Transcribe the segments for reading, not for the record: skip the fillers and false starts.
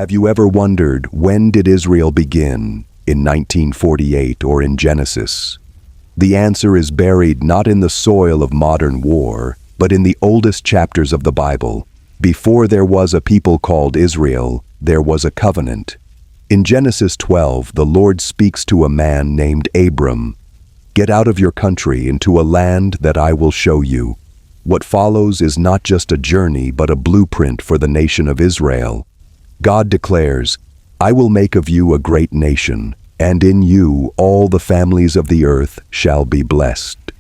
Have you ever wondered, when did Israel begin? In 1948 or in Genesis? The answer is buried not in the soil of modern war, but in the oldest chapters of the Bible. Before there was a people called Israel, there was a covenant. In Genesis 12, the Lord speaks to a man named Abram. "Get out of your country into a land that I will show you." What follows is not just a journey, but a blueprint for the nation of Israel. God declares, "I will make of you a great nation, and in you all the families of the earth shall be blessed."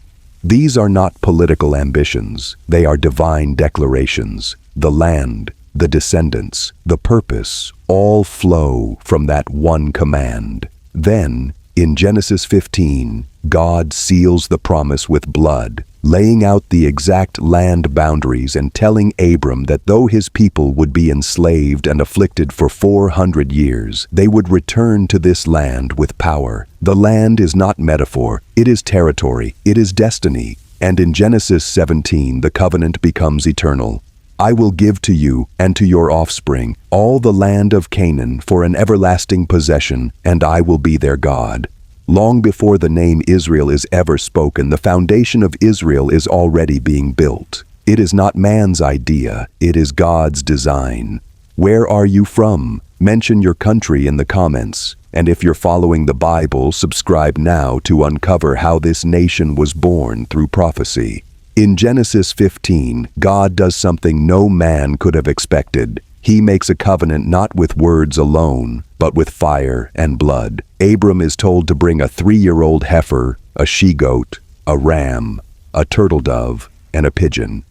These are not political ambitions, they are divine declarations. The land, the descendants, the purpose, all flow from that one command. Then, in Genesis 15, God seals the promise with blood, laying out the exact land boundaries and telling Abram that though his people would be enslaved and afflicted for 400 years, they would return to this land with power. The land is not metaphor, it is territory, it is destiny. And in Genesis 17, the covenant becomes eternal. "I will give to you and to your offspring all the land of Canaan for an everlasting possession, and I will be their God." Long before the name Israel is ever spoken, the foundation of Israel is already being built. It is not man's idea, it is God's design. Where are you from? Mention your country in the comments. And if you're following the Bible, subscribe now to uncover how this nation was born through prophecy. In Genesis 15, God does something no man could have expected. He makes a covenant not with words alone, but with fire and blood. Abram is told to bring a 3-year-old heifer, a she-goat, a ram, a turtle dove, and a pigeon.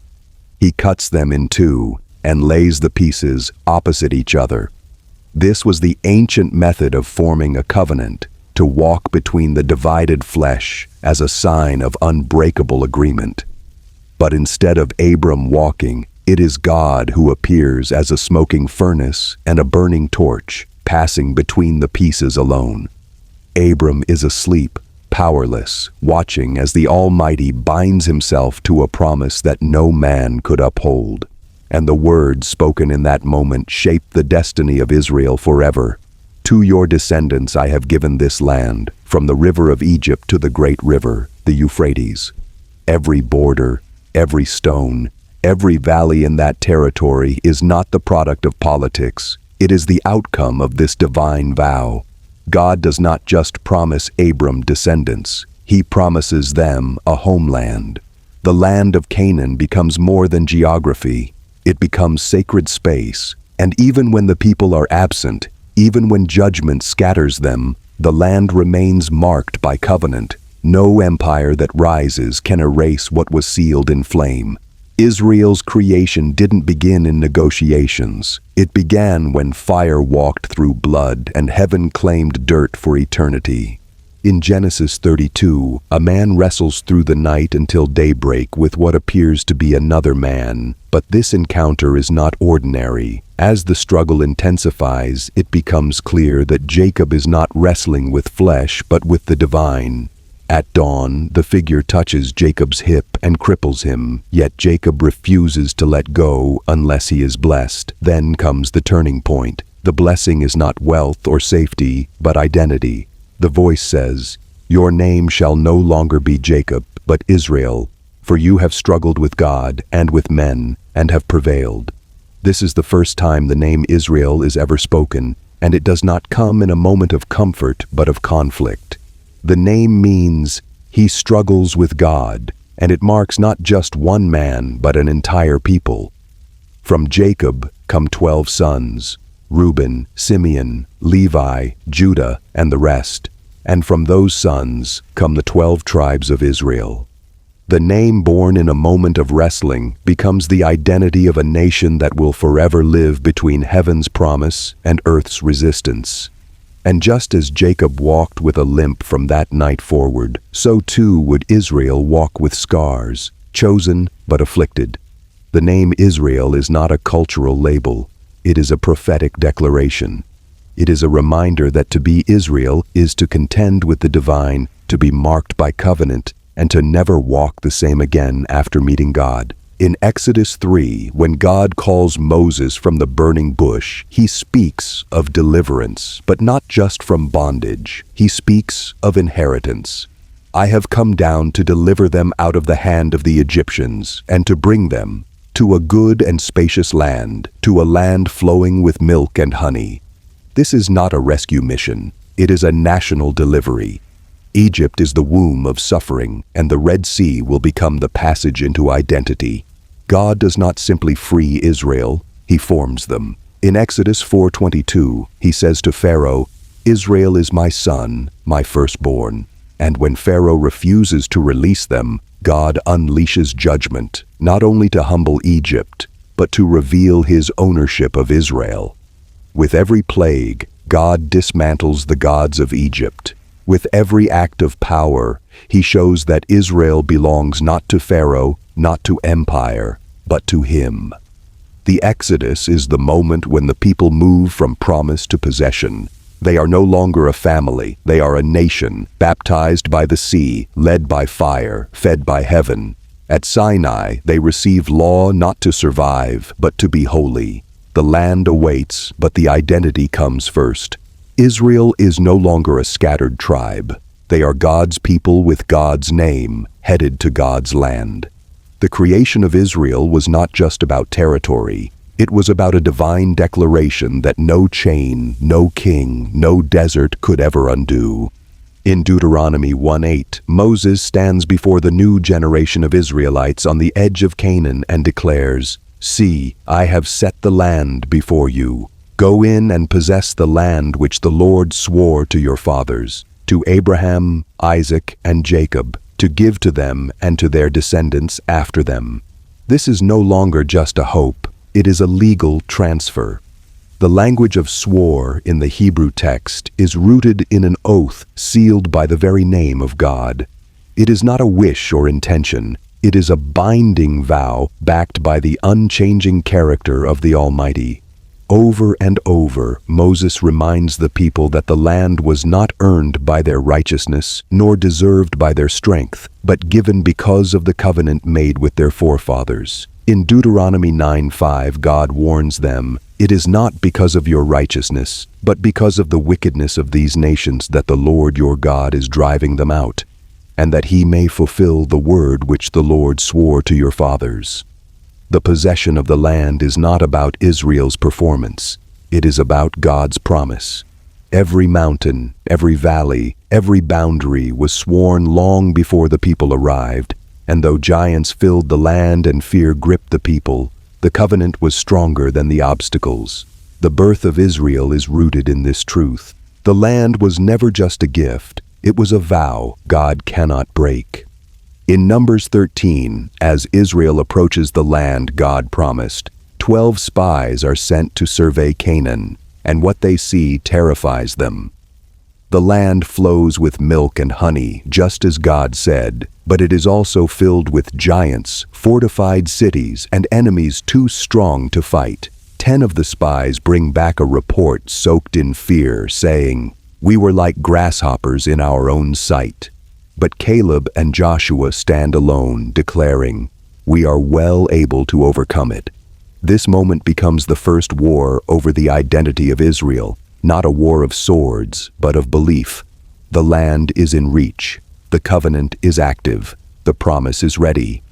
He cuts them in two and lays the pieces opposite each other. This was the ancient method of forming a covenant, to walk between the divided flesh as a sign of unbreakable agreement. But instead of Abram walking, it is God who appears as a smoking furnace and a burning torch, passing between the pieces alone. Abram is asleep, powerless, watching as the Almighty binds himself to a promise that no man could uphold. And the words spoken in that moment shape the destiny of Israel forever. "To your descendants I have given this land, from the river of Egypt to the great river, the Euphrates." Every border, every stone, every valley in that territory is not the product of politics. It is the outcome of this divine vow. God does not just promise Abram descendants, he promises them a homeland. The land of Canaan becomes more than geography. It becomes sacred space, and even when the people are absent, even when judgment scatters them, the land remains marked by covenant. No empire that rises can erase what was sealed in flame. Israel's creation didn't begin in negotiations. It began when fire walked through blood and heaven claimed dirt for eternity. In Genesis 32, a man wrestles through the night until daybreak with what appears to be another man. But this encounter is not ordinary. As the struggle intensifies, it becomes clear that Jacob is not wrestling with flesh, but with the divine. At dawn, the figure touches Jacob's hip and cripples him, yet Jacob refuses to let go unless he is blessed. Then comes the turning point. The blessing is not wealth or safety, but identity. The voice says, "Your name shall no longer be Jacob, but Israel, for you have struggled with God and with men, and have prevailed." This is the first time the name Israel is ever spoken, and it does not come in a moment of comfort, but of conflict. The name means, he struggles with God, and it marks not just one man, but an entire people. From Jacob come 12 sons, Reuben, Simeon, Levi, Judah, and the rest. And from those sons come the 12 tribes of Israel. The name born in a moment of wrestling becomes the identity of a nation that will forever live between heaven's promise and earth's resistance. And just as Jacob walked with a limp from that night forward, so too would Israel walk with scars, chosen but afflicted. The name Israel is not a cultural label. It is a prophetic declaration. It is a reminder that to be Israel is to contend with the divine, to be marked by covenant, and to never walk the same again after meeting God. In Exodus 3, when God calls Moses from the burning bush, he speaks of deliverance, but not just from bondage. He speaks of inheritance. I have come down to deliver them out of the hand of the Egyptians, and to bring them to a good and spacious land, to a land flowing with milk and honey. This is not a rescue mission. It is a national delivery. Egypt is the womb of suffering, and the Red Sea will become the passage into identity. God does not simply free Israel, he forms them. In Exodus 4:22, he says to Pharaoh, "Israel is my son, my firstborn." And when Pharaoh refuses to release them, God unleashes judgment, not only to humble Egypt, but to reveal his ownership of Israel. With every plague, God dismantles the gods of Egypt. With every act of power, he shows that Israel belongs not to Pharaoh, not to empire, but to him. The Exodus is the moment when the people move from promise to possession. They are no longer a family, they are a nation, baptized by the sea, led by fire, fed by heaven. At Sinai, they receive law not to survive, but to be holy. The land awaits, but the identity comes first. Israel is no longer a scattered tribe. They are God's people with God's name, headed to God's land. The creation of Israel was not just about territory. It was about a divine declaration that no chain, no king, no desert could ever undo. In Deuteronomy 1:8, Moses stands before the new generation of Israelites on the edge of Canaan and declares, "See, I have set the land before you. Go in and possess the land which the Lord swore to your fathers, to Abraham, Isaac, and Jacob, to give to them and to their descendants after them." This is no longer just a hope, it is a legal transfer. The language of swore in the Hebrew text is rooted in an oath sealed by the very name of God. It is not a wish or intention, it is a binding vow backed by the unchanging character of the Almighty. Over and over, Moses reminds the people that the land was not earned by their righteousness, nor deserved by their strength, but given because of the covenant made with their forefathers. In Deuteronomy 9:5, God warns them, "It is not because of your righteousness, but because of the wickedness of these nations that the Lord your God is driving them out, and that he may fulfill the word which the Lord swore to your fathers." The possession of the land is not about Israel's performance. It is about God's promise. Every mountain, every valley, every boundary was sworn long before the people arrived, and though giants filled the land and fear gripped the people, the covenant was stronger than the obstacles. The birth of Israel is rooted in this truth. The land was never just a gift, it was a vow God cannot break. In Numbers 13, as Israel approaches the land God promised, 12 spies are sent to survey Canaan, and what they see terrifies them. The land flows with milk and honey, just as God said, but it is also filled with giants, fortified cities, and enemies too strong to fight. 10 of the spies bring back a report soaked in fear, saying, "We were like grasshoppers in our own sight." But Caleb and Joshua stand alone, declaring, "We are well able to overcome it." This moment becomes the first war over the identity of Israel, not a war of swords, but of belief. The land is in reach, the covenant is active, the promise is ready.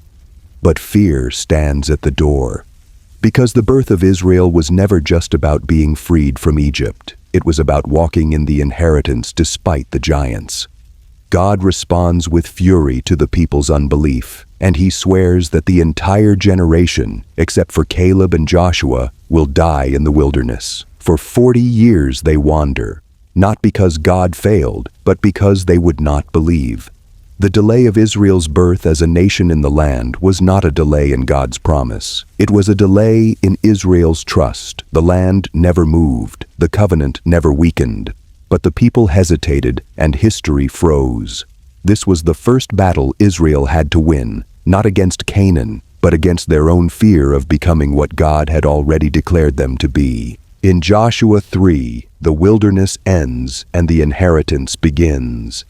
But fear stands at the door. Because the birth of Israel was never just about being freed from Egypt, it was about walking in the inheritance despite the giants. God responds with fury to the people's unbelief, and he swears that the entire generation, except for Caleb and Joshua, will die in the wilderness. For 40 years they wander, not because God failed, but because they would not believe. The delay of Israel's birth as a nation in the land was not a delay in God's promise. It was a delay in Israel's trust. The land never moved, the covenant never weakened. But the people hesitated, and history froze. This was the first battle Israel had to win, not against Canaan, but against their own fear of becoming what God had already declared them to be. In Joshua 3, the wilderness ends and the inheritance begins.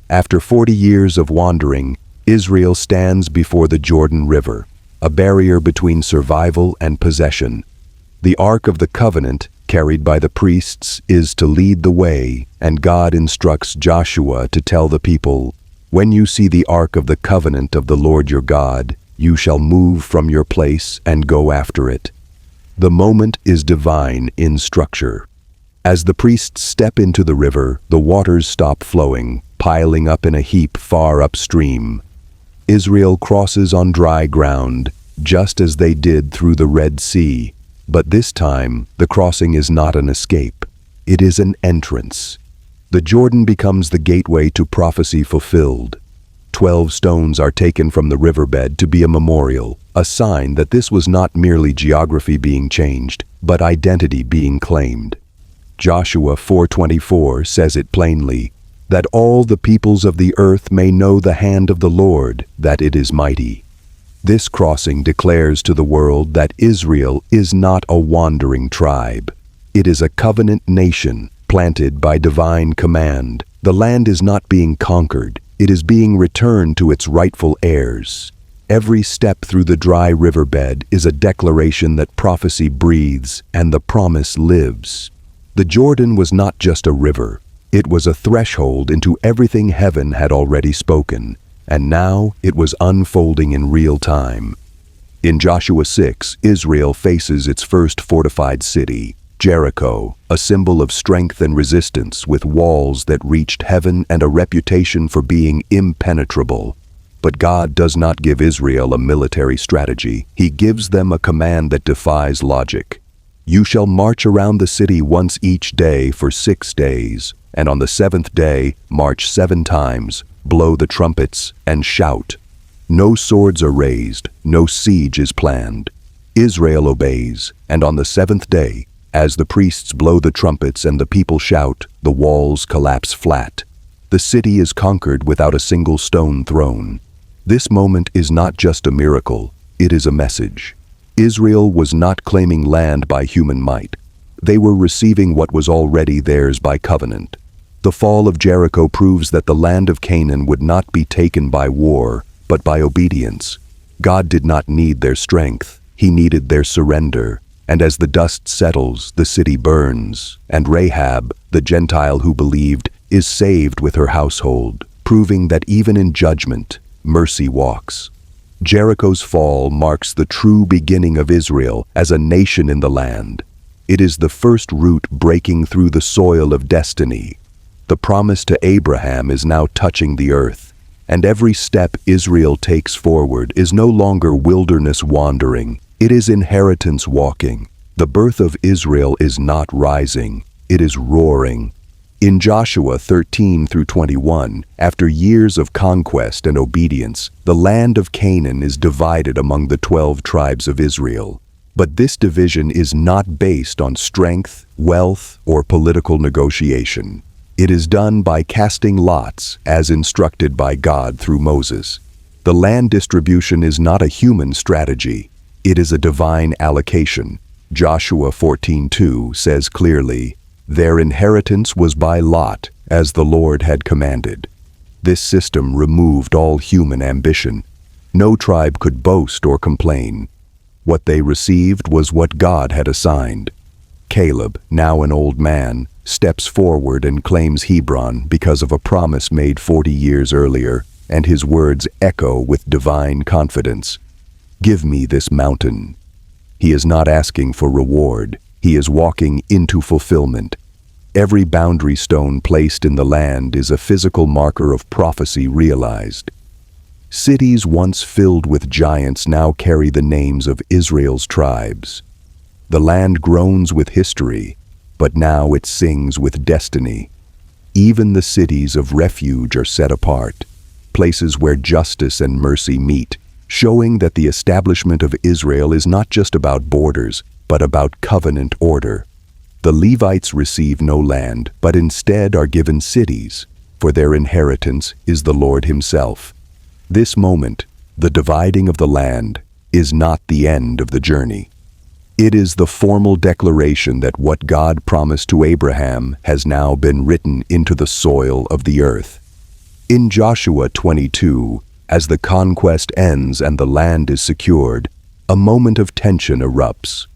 After 40 years of wandering, Israel stands before the Jordan River. a barrier between survival and possession. The Ark of the Covenant, carried by the priests, is to lead the way, and God instructs Joshua to tell the people, "When you see the Ark of the Covenant of the Lord your God, you shall move from your place and go after it." The moment is divine in structure. As the priests step into the river, the waters stop flowing, piling up in a heap far upstream. Israel crosses on dry ground, just as they did through the Red Sea. But this time, the crossing is not an escape. It is an entrance. The Jordan becomes the gateway to prophecy fulfilled. 12 stones are taken from the riverbed to be a memorial, a sign that this was not merely geography being changed, but identity being claimed. Joshua 4:24 says it plainly, "That all the peoples of the earth may know the hand of the Lord, that it is mighty." This crossing declares to the world that Israel is not a wandering tribe. It is a covenant nation, planted by divine command. The land is not being conquered, it is being returned to its rightful heirs. Every step through the dry riverbed is a declaration that prophecy breathes and the promise lives. The Jordan was not just a river, it was a threshold into everything heaven had already spoken. And now it was unfolding in real time. In Joshua 6, Israel faces its first fortified city, Jericho, a symbol of strength and resistance with walls that reached heaven and a reputation for being impenetrable. But God does not give Israel a military strategy. He gives them a command that defies logic. "You shall march around the city once each day for 6 days, and on the 7th day march 7 times. Blow the trumpets and shout." No swords are raised, no siege is planned. Israel obeys, and on the 7th day, as the priests blow the trumpets and the people shout, the walls collapse flat. The city is conquered without a single stone thrown. This moment is not just a miracle, it is a message. Israel was not claiming land by human might. They were receiving what was already theirs by covenant. The fall of Jericho proves that the land of Canaan would not be taken by war, but by obedience. God did not need their strength, He needed their surrender. And as the dust settles, the city burns, and Rahab, the Gentile who believed, is saved with her household, proving that even in judgment, mercy walks. Jericho's fall marks the true beginning of Israel as a nation in the land. It is the first root breaking through the soil of destiny. The promise to Abraham is now touching the earth, and every step Israel takes forward is no longer wilderness wandering, it is inheritance walking. The birth of Israel is not rising, it is roaring. In Joshua 13-21, after years of conquest and obedience, the land of Canaan is divided among the 12 tribes of Israel. But this division is not based on strength, wealth, or political negotiation. It is done by casting lots, as instructed by God through Moses. The land distribution is not a human strategy. It is a divine allocation. Joshua 14:2 says clearly, "Their inheritance was by lot, as the Lord had commanded." This system removed all human ambition. No tribe could boast or complain. What they received was what God had assigned. Caleb, now an old man, steps forward and claims Hebron because of a promise made 40 years earlier, and his words echo with divine confidence. "Give me this mountain." He is not asking for reward. He is walking into fulfillment. Every boundary stone placed in the land is a physical marker of prophecy realized. Cities once filled with giants now carry the names of Israel's tribes. The land groans with history, but now it sings with destiny. Even the cities of refuge are set apart, places where justice and mercy meet, showing that the establishment of Israel is not just about borders, but about covenant order. The Levites receive no land, but instead are given cities, for their inheritance is the Lord Himself. This moment, the dividing of the land, is not the end of the journey. It is the formal declaration that what God promised to Abraham has now been written into the soil of the earth. In Joshua 22, As the conquest ends and the land is secured, a moment of tension erupts.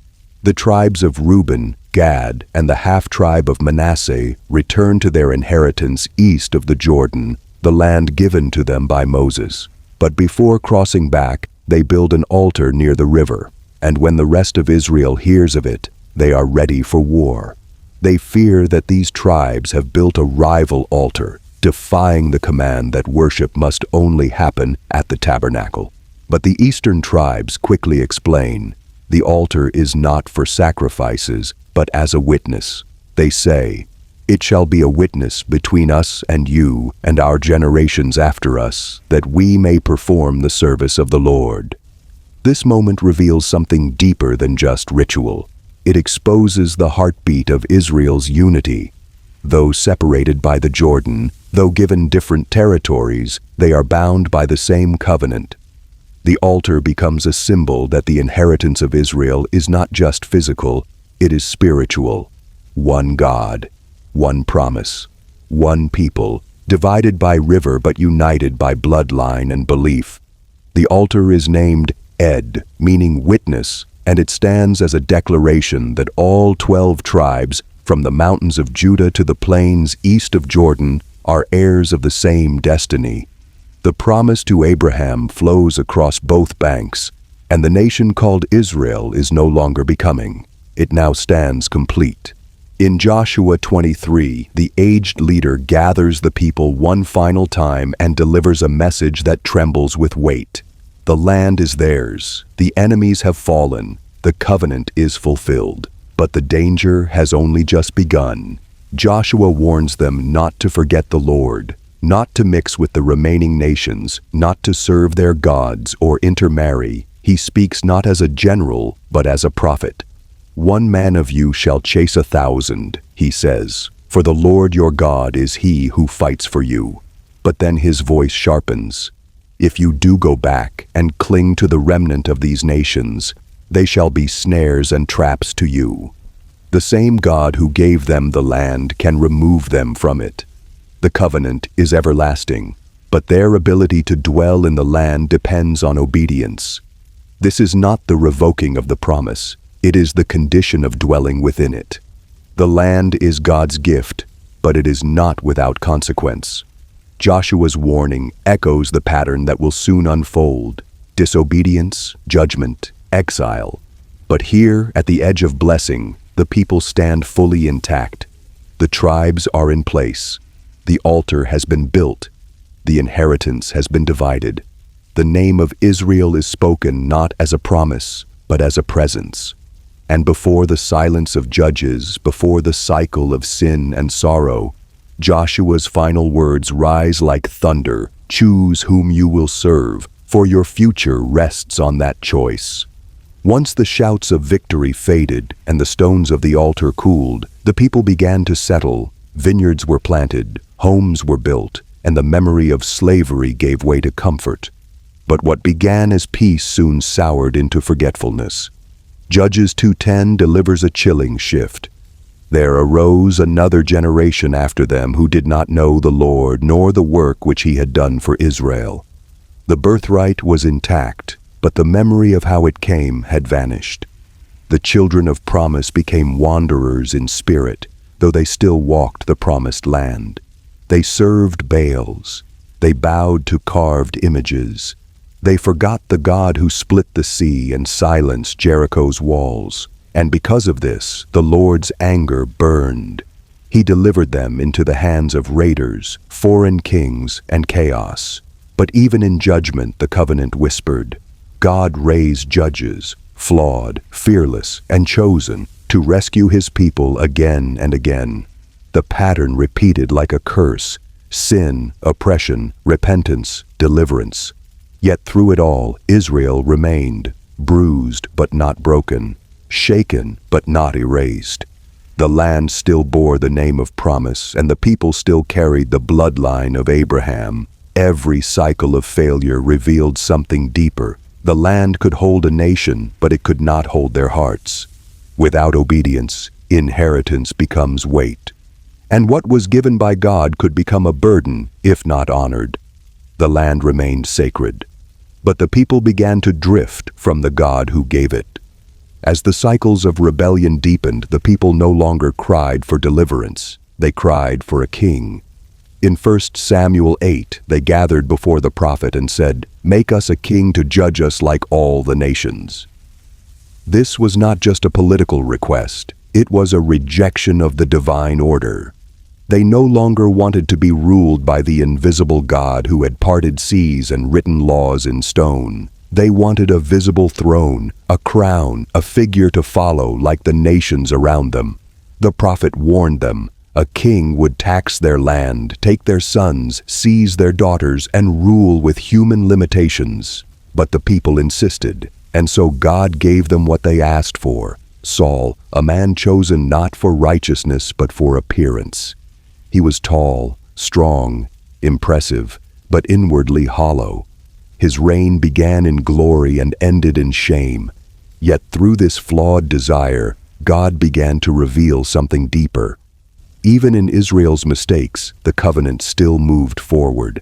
The tribes of Reuben, Gad, and the half-tribe of Manasseh return to their inheritance east of the Jordan, the land given to them by Moses. But before crossing back, they build an altar near the river, and when the rest of Israel hears of it, they are ready for war. They fear that these tribes have built a rival altar, defying the command that worship must only happen at the tabernacle. But the eastern tribes quickly explain, the altar is not for sacrifices, but as a witness. They say, "It shall be a witness between us and you and our generations after us, that we may perform the service of the Lord." This moment reveals something deeper than just ritual. It exposes the heartbeat of Israel's unity. Though separated by the Jordan, though given different territories, they are bound by the same covenant. The altar becomes a symbol that the inheritance of Israel is not just physical, it is spiritual. One God, one promise, one people, divided by river but united by bloodline and belief. The altar is named Ed, meaning witness, and it stands as a declaration that all 12 tribes, from the mountains of Judah to the plains east of Jordan, are heirs of the same destiny. The promise to Abraham flows across both banks, and the nation called Israel is no longer becoming. It now stands complete. In Joshua 23, the aged leader gathers the people one final time and delivers a message that trembles with weight. The land is theirs, the enemies have fallen, the covenant is fulfilled. But the danger has only just begun. Joshua warns them not to forget the Lord, not to mix with the remaining nations, not to serve their gods or intermarry. He speaks not as a general, but as a prophet. "One man of you shall chase 1,000, he says, "for the Lord your God is he who fights for you." But then his voice sharpens. "If you do go back and cling to the remnant of these nations, they shall be snares and traps to you." The same God who gave them the land can remove them from it. The covenant is everlasting, but their ability to dwell in the land depends on obedience. This is not the revoking of the promise, it is the condition of dwelling within it. The land is God's gift, but it is not without consequence. Joshua's warning echoes the pattern that will soon unfold: disobedience, judgment, exile. But here, at the edge of blessing, the people stand fully intact. The tribes are in place. The altar has been built. The inheritance has been divided. The name of Israel is spoken not as a promise, but as a presence. And before the silence of judges, before the cycle of sin and sorrow, Joshua's final words rise like thunder: "Choose whom you will serve, for your future rests on that choice." Once the shouts of victory faded and the stones of the altar cooled, the people began to settle. Vineyards were planted, homes were built, and the memory of slavery gave way to comfort. But what began as peace soon soured into forgetfulness. Judges 2:10 delivers a chilling shift. There arose another generation after them who did not know the Lord nor the work which he had done for Israel. The birthright was intact, but the memory of how it came had vanished. The children of promise became wanderers in spirit, though they still walked the promised land. They served Baals. They bowed to carved images. They forgot the God who split the sea and silenced Jericho's walls. And because of this, the Lord's anger burned. He delivered them into the hands of raiders, foreign kings, and chaos. But even in judgment, the covenant whispered, God raised judges, flawed, fearless, and chosen, to rescue his people again and again. The pattern repeated like a curse: sin, oppression, repentance, deliverance. Yet through it all, Israel remained, bruised but not broken, shaken but not erased. The land still bore the name of promise, and the people still carried the bloodline of Abraham. Every cycle of failure revealed something deeper. The land could hold a nation, but it could not hold their hearts. Without obedience, inheritance becomes weight. And what was given by God could become a burden if not honored. The land remained sacred. But the people began to drift from the God who gave it. As the cycles of rebellion deepened, the people no longer cried for deliverance. They cried for a king. In 1 Samuel 8, they gathered before the prophet and said, "Make us a king to judge us like all the nations." This was not just a political request. It was a rejection of the divine order. They no longer wanted to be ruled by the invisible God who had parted seas and written laws in stone. They wanted a visible throne, a crown, a figure to follow like the nations around them. The prophet warned them, a king would tax their land, take their sons, seize their daughters, and rule with human limitations. But the people insisted, and so God gave them what they asked for. Saul, a man chosen not for righteousness but for appearance. He was tall, strong, impressive, but inwardly hollow. His reign began in glory and ended in shame. Yet through this flawed desire, God began to reveal something deeper. Even in Israel's mistakes, the covenant still moved forward.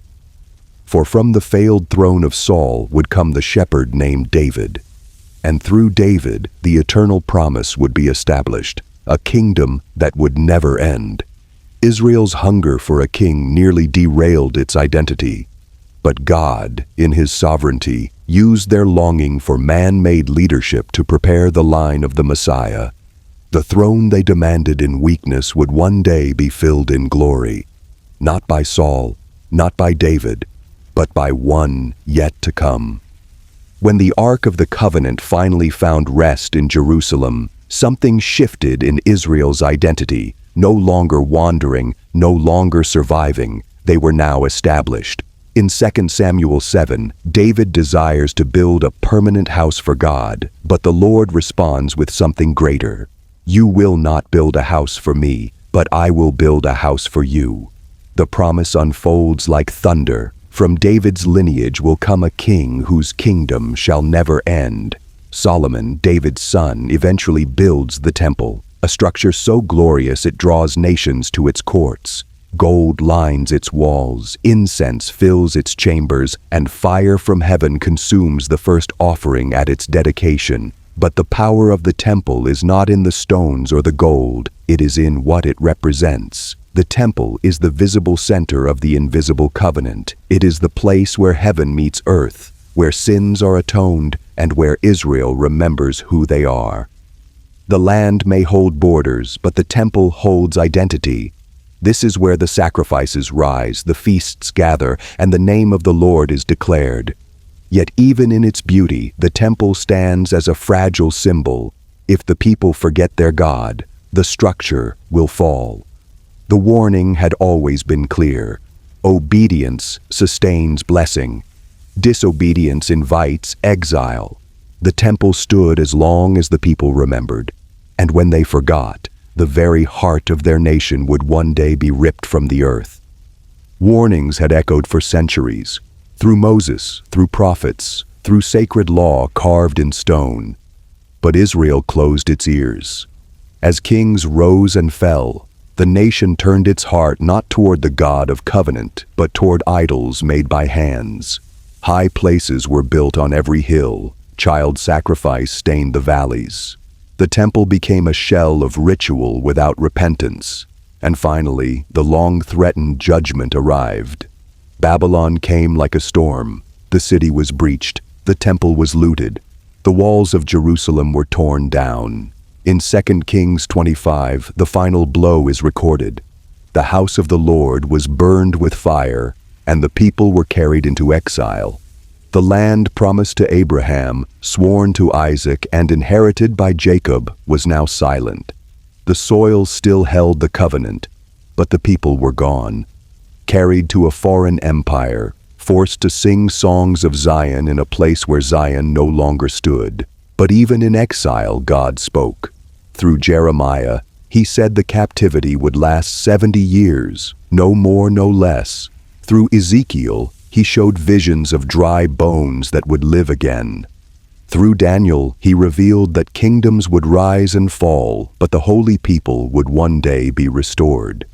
For from the failed throne of Saul would come the shepherd named David. And through David, the eternal promise would be established, a kingdom that would never end. Israel's hunger for a king nearly derailed its identity. But God, in His sovereignty, used their longing for man-made leadership to prepare the line of the Messiah. The throne they demanded in weakness would one day be filled in glory, not by Saul, not by David, but by one yet to come. When the Ark of the Covenant finally found rest in Jerusalem, something shifted in Israel's identity. No longer wandering, no longer surviving, they were now established. In 2 Samuel 7, David desires to build a permanent house for God, but the Lord responds with something greater. "You will not build a house for me, but I will build a house for you." The promise unfolds like thunder. From David's lineage will come a king whose kingdom shall never end. Solomon, David's son, eventually builds the temple, a structure so glorious it draws nations to its courts. Gold lines its walls, incense fills its chambers, and fire from heaven consumes the first offering at its dedication. But the power of the temple is not in the stones or the gold, it is in what it represents. The temple is the visible center of the invisible covenant. It is the place where heaven meets earth, where sins are atoned, and where Israel remembers who they are. The land may hold borders, but the temple holds identity. This is where the sacrifices rise, the feasts gather, and the name of the Lord is declared. Yet even in its beauty, the temple stands as a fragile symbol. If the people forget their God, the structure will fall. The warning had always been clear. Obedience sustains blessing. Disobedience invites exile. The temple stood as long as the people remembered. And when they forgot, the very heart of their nation would one day be ripped from the earth. Warnings had echoed for centuries, through Moses, through prophets, through sacred law carved in stone. But Israel closed its ears. As kings rose and fell, the nation turned its heart not toward the God of covenant, but toward idols made by hands. High places were built on every hill. Child sacrifice stained the valleys. The temple became a shell of ritual without repentance. And finally, the long-threatened judgment arrived. Babylon came like a storm. The city was breached. The temple was looted. The walls of Jerusalem were torn down. In 2 Kings 25, the final blow is recorded. The house of the Lord was burned with fire, and the people were carried into exile. The land promised to Abraham, sworn to Isaac, and inherited by Jacob was now silent. The soil still held the covenant, but the people were gone, carried to a foreign empire, forced to sing songs of Zion in a place where Zion no longer stood. But even in exile, God spoke. Through Jeremiah, He said the captivity would last 70 years, no more, no less. Through Ezekiel, He showed visions of dry bones that would live again. Through Daniel, He revealed that kingdoms would rise and fall, but the holy people would one day be restored.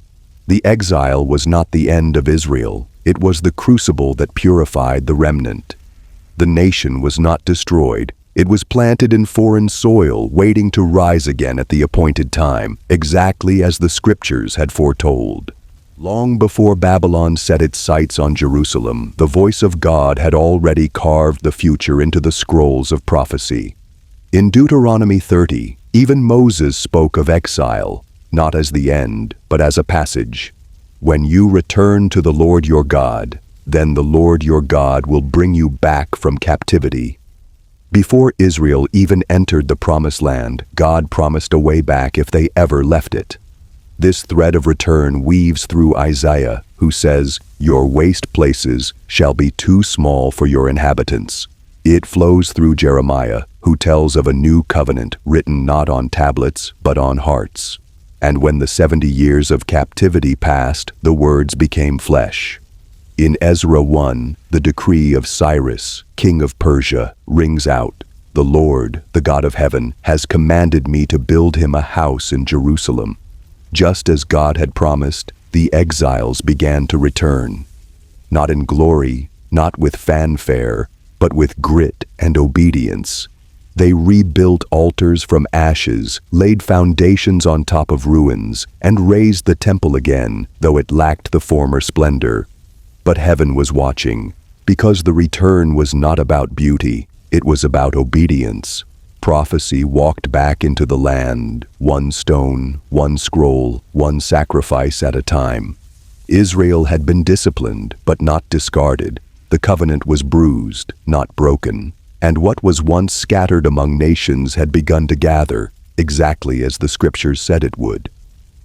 The exile was not the end of Israel. It was the crucible that purified the remnant. The nation was not destroyed. It was planted in foreign soil, waiting to rise again at the appointed time, exactly as the scriptures had foretold. Long before Babylon set its sights on Jerusalem, the voice of God had already carved the future into the scrolls of prophecy. In Deuteronomy 30, even Moses spoke of exile, not as the end, but as a passage. When you return to the Lord your God, then the Lord your God will bring you back from captivity. Before Israel even entered the Promised Land, God promised a way back if they ever left it. This thread of return weaves through Isaiah, who says, "Your waste places shall be too small for your inhabitants." It flows through Jeremiah, who tells of a new covenant written not on tablets, but on hearts. And when the 70 years of captivity passed, the words became flesh. In Ezra 1, the decree of Cyrus, king of Persia, rings out, "The Lord, the God of heaven, has commanded me to build him a house in Jerusalem." Just as God had promised, the exiles began to return. Not in glory, not with fanfare, but with grit and obedience. They rebuilt altars from ashes, laid foundations on top of ruins, and raised the temple again, though it lacked the former splendor. But heaven was watching, because the return was not about beauty, it was about obedience. Prophecy walked back into the land, one stone, one scroll, one sacrifice at a time. Israel had been disciplined, but not discarded. The covenant was bruised, not broken. And what was once scattered among nations had begun to gather, exactly as the scriptures said it would.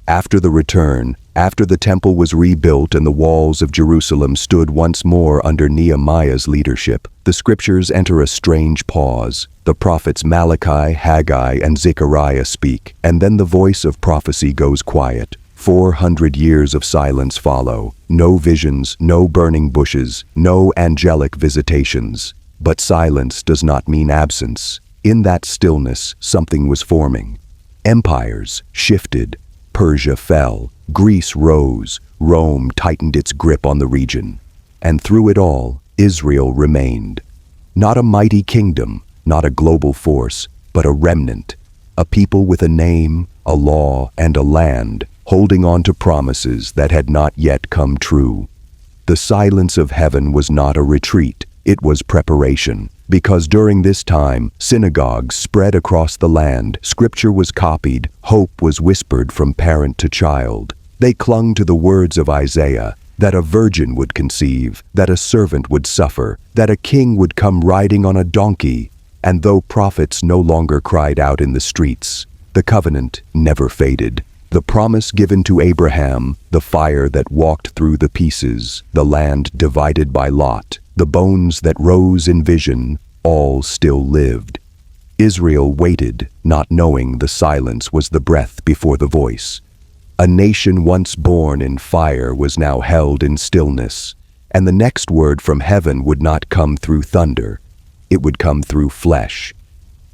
After the return, after the temple was rebuilt and the walls of Jerusalem stood once more under Nehemiah's leadership, the scriptures enter a strange pause. The prophets Malachi, Haggai, and Zechariah speak, and then the voice of prophecy goes quiet. 400 years of silence follow. No visions, no burning bushes, no angelic visitations. But silence does not mean absence. In that stillness, something was forming. Empires shifted. Persia fell. Greece rose. Rome tightened its grip on the region. And through it all, Israel remained. Not a mighty kingdom, not a global force, but a remnant. A people with a name, a law, and a land, holding on to promises that had not yet come true. The silence of heaven was not a retreat. It was preparation, because during this time, synagogues spread across the land, scripture was copied, hope was whispered from parent to child. They clung to the words of Isaiah, that a virgin would conceive, that a servant would suffer, that a king would come riding on a donkey. And though prophets no longer cried out in the streets, the covenant never faded. The promise given to Abraham, the fire that walked through the pieces, the land divided by lot, the bones that rose in vision, all still lived. Israel waited, not knowing the silence was the breath before the voice. A nation once born in fire was now held in stillness, and the next word from heaven would not come through thunder. It would come through flesh.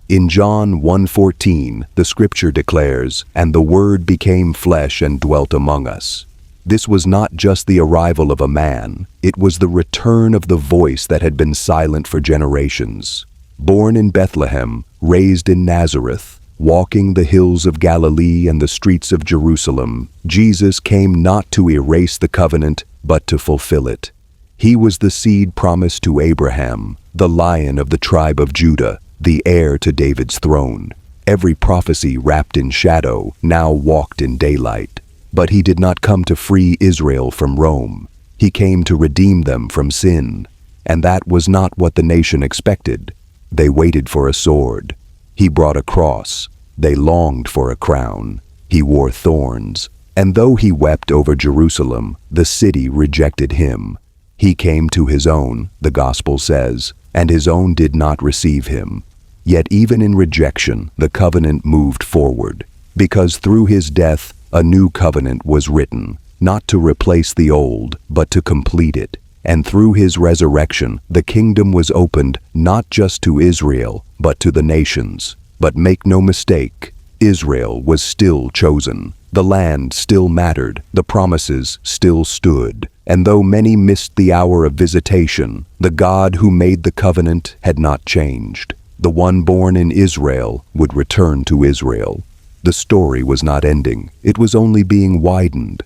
In John 1:14, the scripture declares, "And the Word became flesh and dwelt among us." This was not just the arrival of a man, it was the return of the voice that had been silent for generations. Born in Bethlehem, raised in Nazareth, walking the hills of Galilee and the streets of Jerusalem, Jesus came not to erase the covenant, but to fulfill it. He was the seed promised to Abraham, the Lion of the tribe of Judah, the heir to David's throne. Every prophecy wrapped in shadow now walked in daylight. But he did not come to free Israel from Rome. He came to redeem them from sin. And that was not what the nation expected. They waited for a sword. He brought a cross. They longed for a crown. He wore thorns. And though he wept over Jerusalem, the city rejected him. He came to his own, the gospel says, and his own did not receive him. Yet even in rejection, the covenant moved forward, because through his death, a new covenant was written, not to replace the old, but to complete it. And through his resurrection, the kingdom was opened not just to Israel, but to the nations. But make no mistake, Israel was still chosen. The land still mattered, the promises still stood, And though many missed the hour of visitation, the God who made the covenant had not changed. The one born in Israel would return to Israel. The story was not ending, it was only being widened.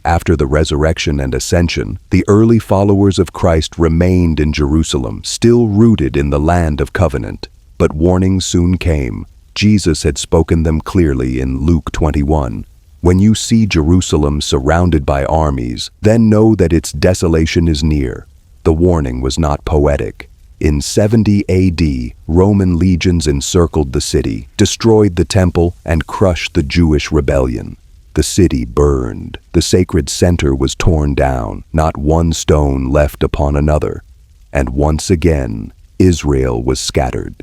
After the resurrection and ascension, the early followers of Christ remained in Jerusalem, still rooted in the land of covenant. But warning soon came. Jesus had spoken them clearly in Luke 21. When you see Jerusalem surrounded by armies, then know that its desolation is near. The warning was not poetic. In 70 AD, Roman legions encircled the city, destroyed the temple, and crushed the Jewish rebellion. The city burned. The sacred center was torn down, not one stone left upon another. And once again, Israel was scattered.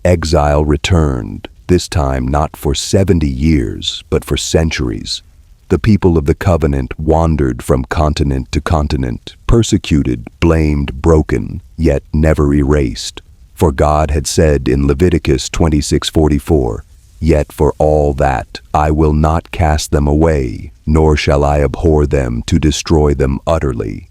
Exile returned, this time not for 70 years, but for centuries. The people of the covenant wandered from continent to continent, persecuted, blamed, broken, yet never erased. For God had said in Leviticus 26:44, "Yet for all that I will not cast them away, nor shall I abhor them to destroy them utterly."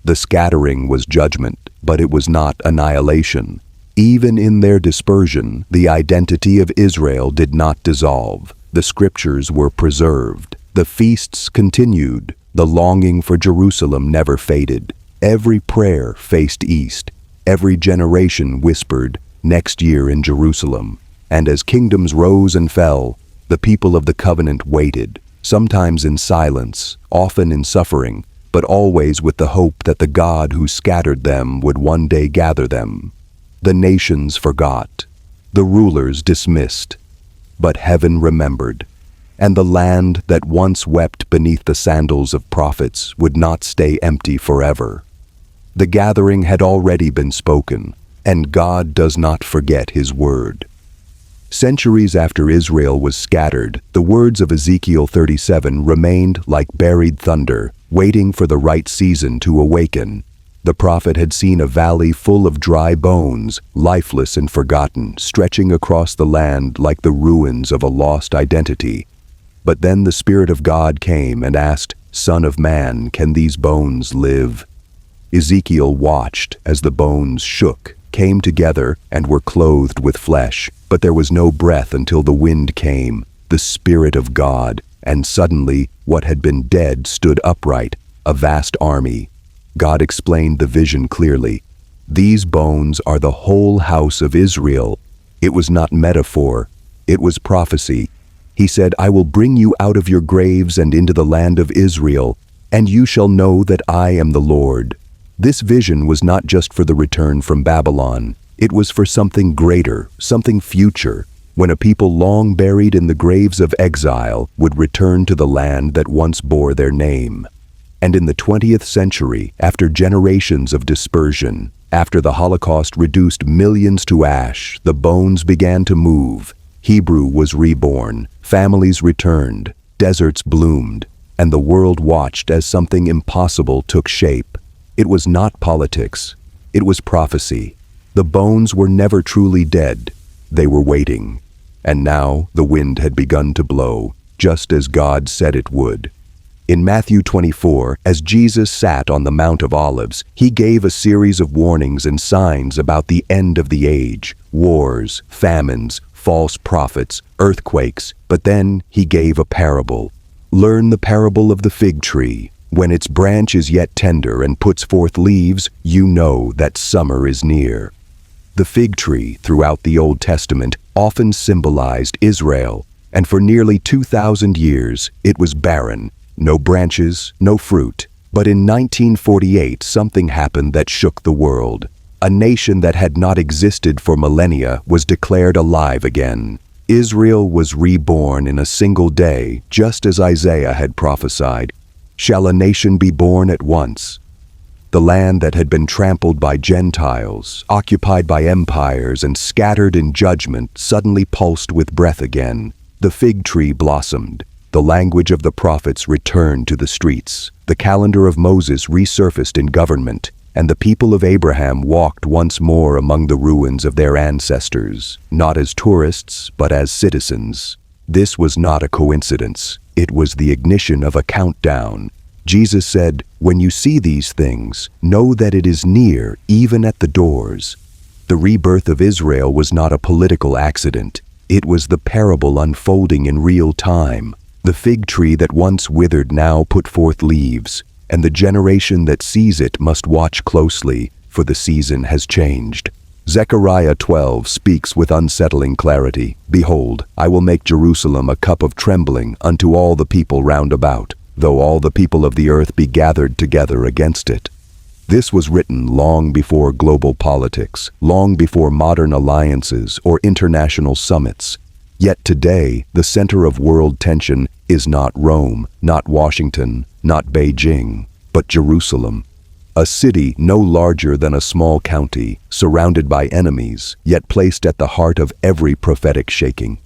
The scattering was judgment, but it was not annihilation. Even in their dispersion, the identity of Israel did not dissolve. The scriptures were preserved. The feasts continued. The longing for Jerusalem never faded. Every prayer faced east. Every generation whispered, "Next year in Jerusalem." And as kingdoms rose and fell, the people of the covenant waited, sometimes in silence, often in suffering, but always with the hope that the God who scattered them would one day gather them. The nations forgot, the rulers dismissed, but heaven remembered, and the land that once wept beneath the sandals of prophets would not stay empty forever. The gathering had already been spoken, and God does not forget his word. Centuries after Israel was scattered, the words of Ezekiel 37 remained like buried thunder, waiting for the right season to awaken. The prophet had seen a valley full of dry bones, lifeless and forgotten, stretching across the land like the ruins of a lost identity. But then the Spirit of God came and asked, "Son of man, can these bones live?" Ezekiel watched as the bones shook, came together, and were clothed with flesh. But there was no breath until the wind came, the Spirit of God, and suddenly what had been dead stood upright, a vast army. God explained the vision clearly. These bones are the whole house of Israel. It was not metaphor, it was prophecy. He said, "I will bring you out of your graves and into the land of Israel, and you shall know that I am the Lord." This vision was not just for the return from Babylon. It was for something greater, something future, when a people long buried in the graves of exile would return to the land that once bore their name. And in the 20th century, after generations of dispersion, after the Holocaust reduced millions to ash, the bones began to move. Hebrew was reborn, families returned, deserts bloomed, and the world watched as something impossible took shape. It was not politics, it was prophecy. The bones were never truly dead, they were waiting. And now the wind had begun to blow, just as God said it would. In Matthew 24, as Jesus sat on the Mount of Olives, he gave a series of warnings and signs about the end of the age, wars, famines, false prophets, earthquakes, but then he gave a parable. Learn the parable of the fig tree. When its branch is yet tender and puts forth leaves, you know that summer is near. The fig tree, throughout the Old Testament, often symbolized Israel, and for nearly 2,000 years it was barren. No branches, no fruit. But in 1948, something happened that shook the world. A nation that had not existed for millennia was declared alive again. Israel was reborn in a single day, just as Isaiah had prophesied. Shall a nation be born at once? The land that had been trampled by Gentiles, occupied by empires, and scattered in judgment suddenly pulsed with breath again. The fig tree blossomed. The language of the prophets returned to the streets. The calendar of Moses resurfaced in government, and the people of Abraham walked once more among the ruins of their ancestors, not as tourists, but as citizens. This was not a coincidence. It was the ignition of a countdown. Jesus said, "When you see these things, know that it is near, even at the doors." The rebirth of Israel was not a political accident. It was the parable unfolding in real time. The fig tree that once withered now put forth leaves, and the generation that sees it must watch closely, for the season has changed. Zechariah 12 speaks with unsettling clarity. "Behold, I will make Jerusalem a cup of trembling unto all the people round about, though all the people of the earth be gathered together against it." This was written long before global politics, long before modern alliances or international summits. Yet today, the center of world tension is not Rome, not Washington, not Beijing, but Jerusalem. A city no larger than a small county, surrounded by enemies, yet placed at the heart of every prophetic shaking.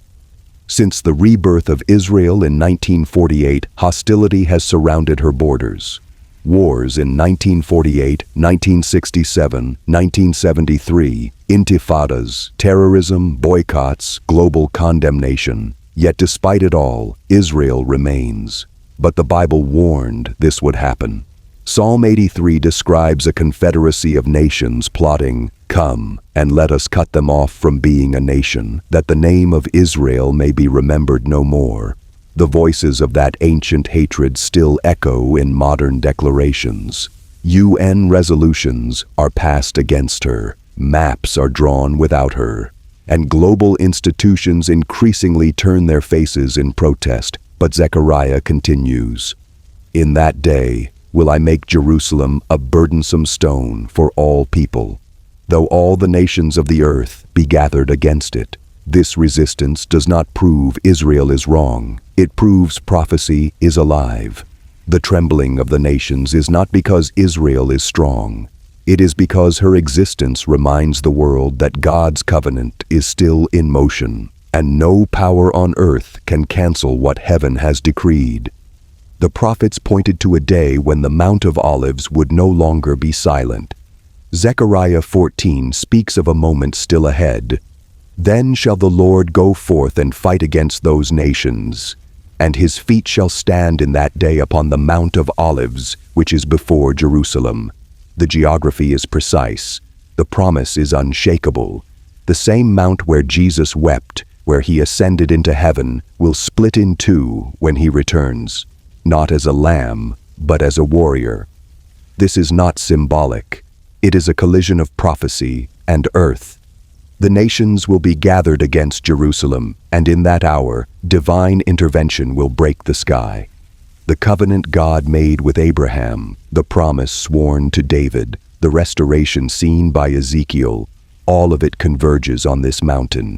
Since the rebirth of Israel in 1948, hostility has surrounded her borders. Wars in 1948, 1967, 1973, intifadas, terrorism, boycotts, global condemnation. Yet despite it all, Israel remains. But the Bible warned this would happen. Psalm 83 describes a confederacy of nations plotting, "Come, and let us cut them off from being a nation, that the name of Israel may be remembered no more." The voices of that ancient hatred still echo in modern declarations. UN resolutions are passed against her, maps are drawn without her, and global institutions increasingly turn their faces in protest. But Zechariah continues, "In that day will I make Jerusalem a burdensome stone for all people, though all the nations of the earth be gathered against it." This resistance does not prove Israel is wrong. It proves prophecy is alive. The trembling of the nations is not because Israel is strong. It is because her existence reminds the world that God's covenant is still in motion, and no power on earth can cancel what heaven has decreed. The prophets pointed to a day when the Mount of Olives would no longer be silent. Zechariah 14 speaks of a moment still ahead. "Then shall the Lord go forth and fight against those nations, and his feet shall stand in that day upon the Mount of Olives, which is before Jerusalem." The geography is precise. The promise is unshakable. The same mount where Jesus wept, where he ascended into heaven, will split in two when he returns, not as a lamb, but as a warrior. This is not symbolic. It is a collision of prophecy and earth. The nations will be gathered against Jerusalem, and in that hour, divine intervention will break the sky. The covenant God made with Abraham, the promise sworn to David, the restoration seen by Ezekiel, all of it converges on this mountain.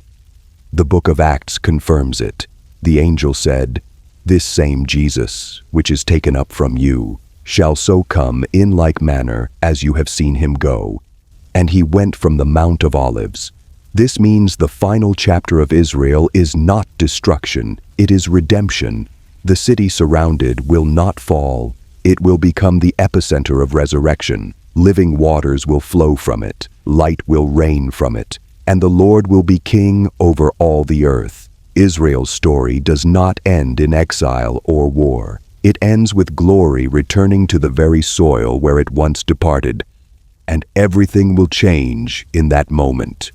The book of Acts confirms it. The angel said, "This same Jesus, which is taken up from you, shall so come in like manner as you have seen him go." And he went from the Mount of Olives. This means the final chapter of Israel is not destruction, it is redemption. The city surrounded will not fall. It will become the epicenter of resurrection. Living waters will flow from it, light will reign from it, and the Lord will be king over all the earth. Israel's story does not end in exile or war. It ends with glory returning to the very soil where it once departed, and everything will change in that moment.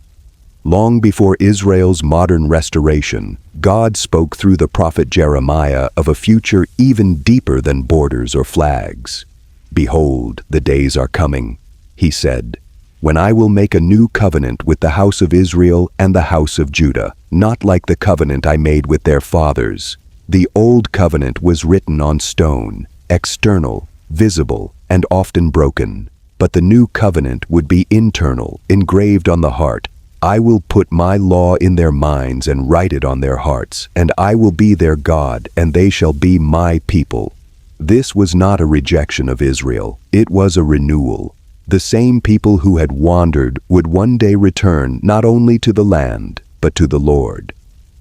Long before Israel's modern restoration, God spoke through the prophet Jeremiah of a future even deeper than borders or flags. "Behold, the days are coming," he said, "when I will make a new covenant with the house of Israel and the house of Judah, not like the covenant I made with their fathers." The old covenant was written on stone, external, visible, and often broken. But the new covenant would be internal, engraved on the heart. "I will put my law in their minds and write it on their hearts, and I will be their God, and they shall be my people." This was not a rejection of Israel, it was a renewal. The same people who had wandered would one day return not only to the land, but to the Lord.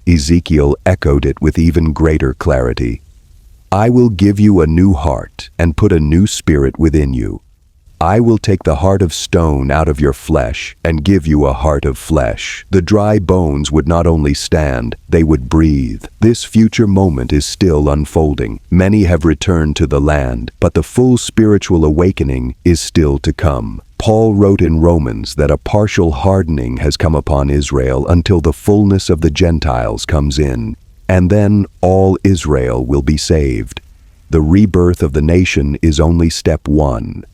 Ezekiel echoed it with even greater clarity. "I will give you a new heart and put a new spirit within you." I will take the heart of stone out of your flesh and give you a heart of flesh. The dry bones would not only stand, they would breathe. This future moment is still unfolding. Many have returned to the land, but the full spiritual awakening is still to come. Paul wrote in Romans that a partial hardening has come upon Israel until the fullness of the Gentiles comes in, and then all Israel will be saved. The rebirth of the nation is only step one.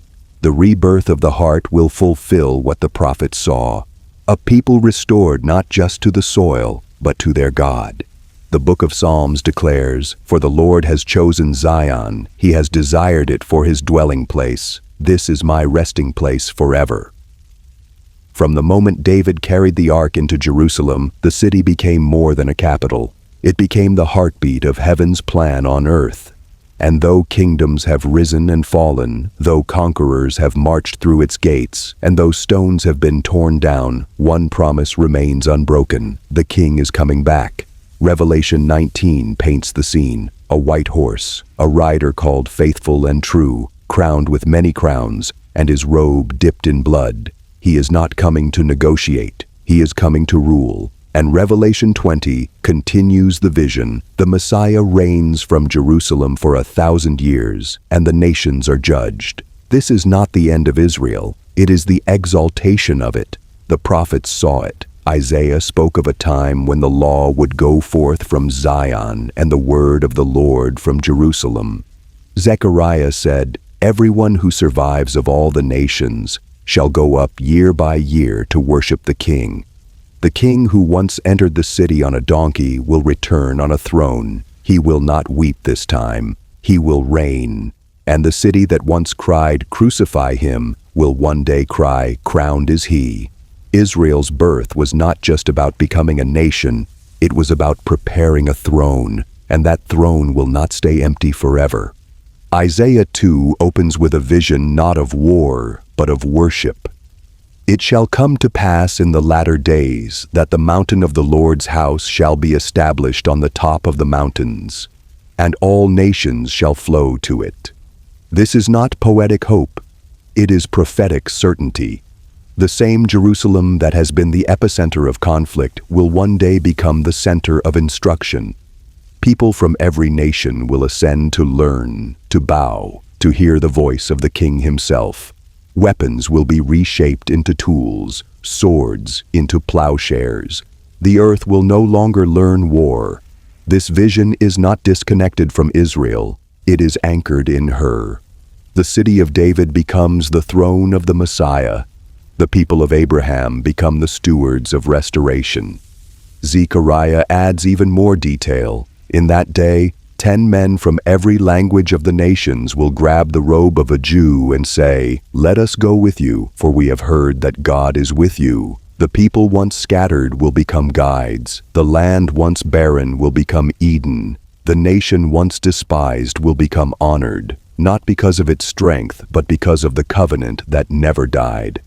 The rebirth of the heart will fulfill what the prophet saw. A people restored not just to the soil, but to their God. The book of Psalms declares, "For the Lord has chosen Zion, he has desired it for his dwelling place. This is my resting place forever." From the moment David carried the ark into Jerusalem, the city became more than a capital. It became the heartbeat of heaven's plan on earth. And though kingdoms have risen and fallen, though conquerors have marched through its gates, and though stones have been torn down, one promise remains unbroken: the King is coming back. Revelation 19 paints the scene: a white horse, a rider called Faithful and True, crowned with many crowns, and his robe dipped in blood. He is not coming to negotiate, he is coming to rule. And Revelation 20 continues the vision. The Messiah reigns from Jerusalem for 1,000 years, and the nations are judged. This is not the end of Israel. It is the exaltation of it. The prophets saw it. Isaiah spoke of a time when the law would go forth from Zion and the word of the Lord from Jerusalem. Zechariah said, "Everyone who survives of all the nations shall go up year by year to worship the King." The king who once entered the city on a donkey will return on a throne. He will not weep this time. He will reign. And the city that once cried, "Crucify him," will one day cry, "Crowned is he." Israel's birth was not just about becoming a nation. It was about preparing a throne, and that throne will not stay empty forever. Isaiah 2 opens with a vision not of war, but of worship. "It shall come to pass in the latter days that the mountain of the Lord's house shall be established on the top of the mountains, and all nations shall flow to it." This is not poetic hope. It is prophetic certainty. The same Jerusalem that has been the epicenter of conflict will one day become the center of instruction. People from every nation will ascend to learn, to bow, to hear the voice of the King himself. Weapons will be reshaped into tools, swords into plowshares. The earth will no longer learn war. This vision is not disconnected from Israel. It is anchored in her. The city of David becomes the throne of the Messiah. The people of Abraham become the stewards of restoration. Zechariah adds even more detail. In that day, 10 men from every language of the nations will grab the robe of a Jew and say, "Let us go with you, for we have heard that God is with you." The people once scattered will become guides. The land once barren will become Eden. The nation once despised will become honored, not because of its strength, but because of the covenant that never died.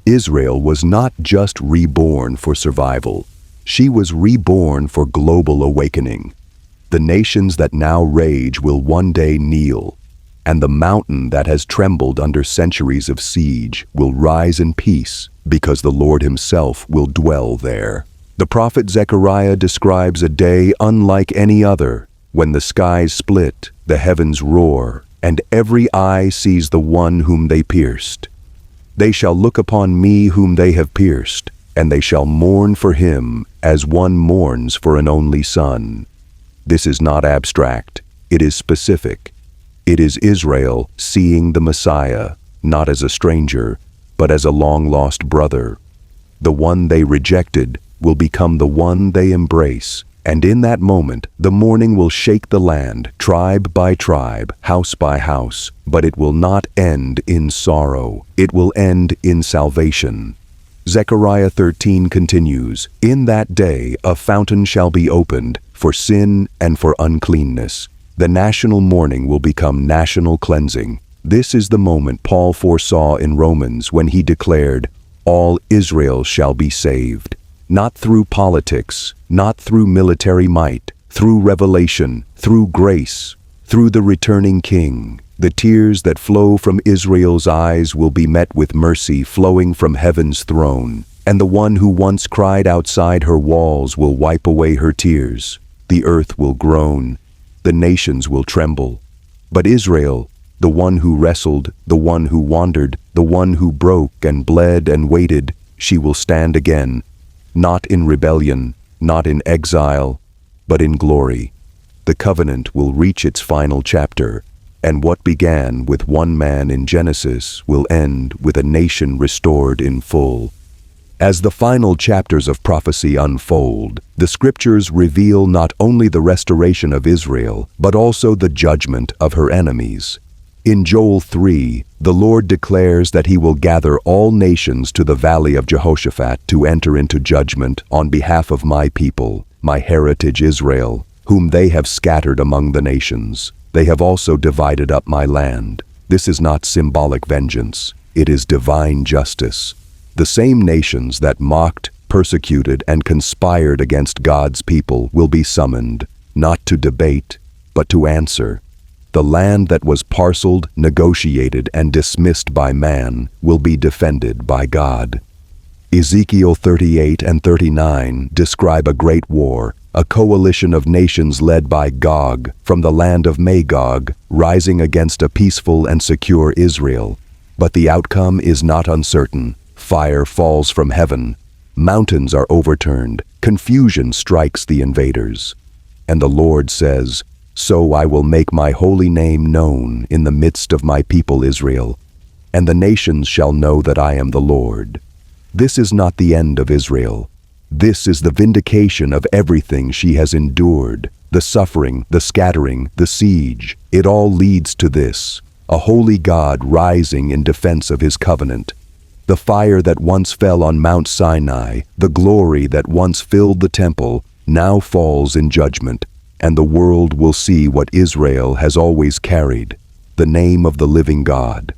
Israel was not just reborn for survival. She was reborn for global awakening. The nations that now rage will one day kneel, and the mountain that has trembled under centuries of siege will rise in peace, because the Lord himself will dwell there. The prophet Zechariah describes a day unlike any other, when the skies split, the heavens roar, and every eye sees the one whom they pierced. "They shall look upon me whom they have pierced, and they shall mourn for him as one mourns for an only son." This is not abstract, it is specific. It is Israel seeing the Messiah, not as a stranger, but as a long-lost brother. The one they rejected will become the one they embrace, and in that moment the mourning will shake the land, tribe by tribe, house by house, but it will not end in sorrow, it will end in salvation. Zechariah 13 continues, "In that day a fountain shall be opened, for sin and for uncleanness. The national mourning will become national cleansing." This is the moment Paul foresaw in Romans when he declared, "All Israel shall be saved." Not through politics, not through military might, through revelation, through grace, through the returning King. The tears that flow from Israel's eyes will be met with mercy flowing from heaven's throne, and the one who once cried outside her walls will wipe away her tears. The earth will groan, the nations will tremble. But Israel, the one who wrestled, the one who wandered, the one who broke and bled and waited, she will stand again, not in rebellion, not in exile, but in glory. The covenant will reach its final chapter, and what began with one man in Genesis will end with a nation restored in full. As the final chapters of prophecy unfold, the scriptures reveal not only the restoration of Israel, but also the judgment of her enemies. In Joel 3, the Lord declares that he will gather all nations to the valley of Jehoshaphat to enter into judgment on behalf of my people, my heritage Israel, whom they have scattered among the nations. They have also divided up my land. This is not symbolic vengeance, it is divine justice. The same nations that mocked, persecuted, and conspired against God's people will be summoned, not to debate, but to answer. The land that was parceled, negotiated, and dismissed by man will be defended by God. Ezekiel 38 and 39 describe a great war, a coalition of nations led by Gog from the land of Magog, rising against a peaceful and secure Israel. But the outcome is not uncertain. Fire falls from heaven, mountains are overturned, confusion strikes the invaders. And the Lord says, "So I will make my holy name known in the midst of my people Israel, and the nations shall know that I am the Lord." This is not the end of Israel. This is the vindication of everything she has endured, the suffering, the scattering, the siege. It all leads to this, a holy God rising in defense of his covenant. The fire that once fell on Mount Sinai, the glory that once filled the temple, now falls in judgment, and the world will see what Israel has always carried, the name of the living God.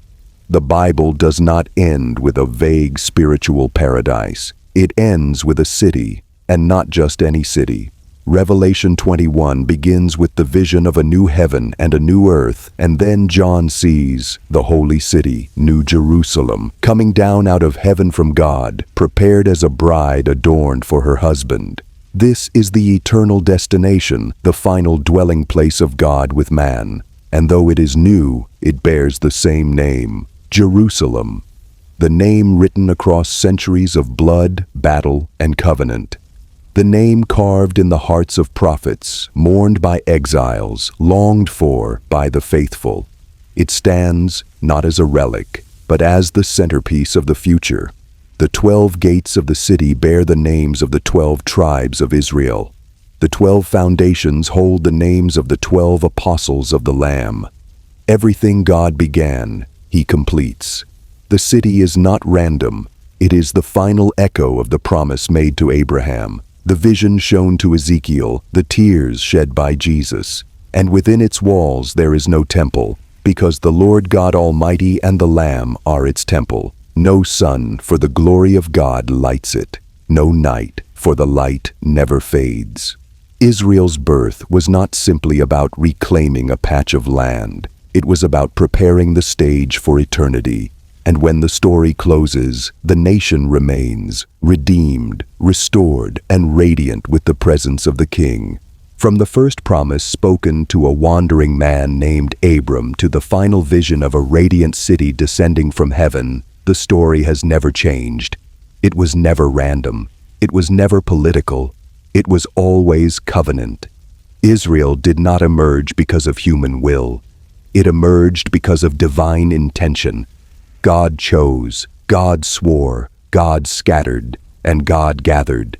The Bible does not end with a vague spiritual paradise. It ends with a city, and not just any city. Revelation 21 begins with the vision of a new heaven and a new earth, and then John sees the holy city, New Jerusalem, coming down out of heaven from God, prepared as a bride adorned for her husband. This is the eternal destination, the final dwelling place of God with man. And though it is new, it bears the same name, Jerusalem, the name written across centuries of blood, battle, and covenant. The name carved in the hearts of prophets, mourned by exiles, longed for by the faithful. It stands not as a relic, but as the centerpiece of the future. The 12 gates of the city bear the names of the 12 tribes of Israel. The 12 foundations hold the names of the 12 apostles of the Lamb. Everything God began, he completes. The city is not random. It is the final echo of the promise made to Abraham, the vision shown to Ezekiel, the tears shed by Jesus. And within its walls there is no temple, because the Lord God Almighty and the Lamb are its temple. No sun, for the glory of God lights it. No night, for the light never fades. Israel's birth was not simply about reclaiming a patch of land. It was about preparing the stage for eternity. And when the story closes, the nation remains, redeemed, restored, and radiant with the presence of the King. From the first promise spoken to a wandering man named Abram to the final vision of a radiant city descending from heaven, the story has never changed. It was never random. It was never political. It was always covenant. Israel did not emerge because of human will. It emerged because of divine intention. God chose, God swore, God scattered, and God gathered.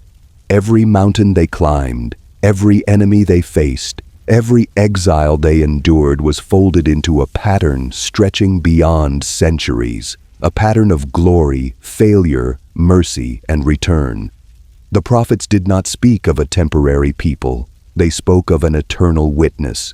Every mountain they climbed, every enemy they faced, every exile they endured was folded into a pattern stretching beyond centuries, a pattern of glory, failure, mercy, and return. The prophets did not speak of a temporary people. They spoke of an eternal witness.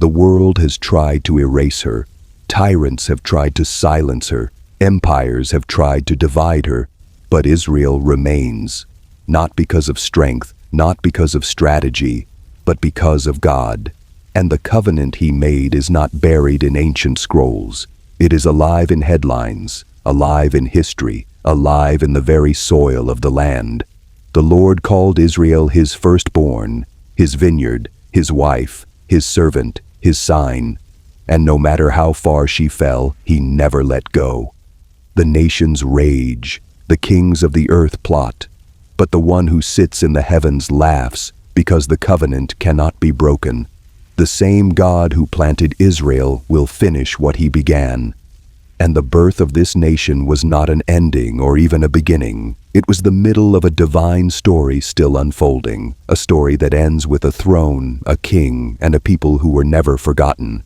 The world has tried to erase her. Tyrants have tried to silence her. Empires have tried to divide her. But Israel remains, not because of strength, not because of strategy, but because of God. And the covenant he made is not buried in ancient scrolls. It is alive in headlines, alive in history, alive in the very soil of the land. The Lord called Israel his firstborn, his vineyard, his wife, his servant, his sign. And no matter how far she fell, he never let go. The nations rage, the kings of the earth plot, but the one who sits in the heavens laughs, because the covenant cannot be broken. The same God who planted Israel will finish what he began. And the birth of this nation was not an ending or even a beginning. It was the middle of a divine story still unfolding, a story that ends with a throne, a king, and a people who were never forgotten.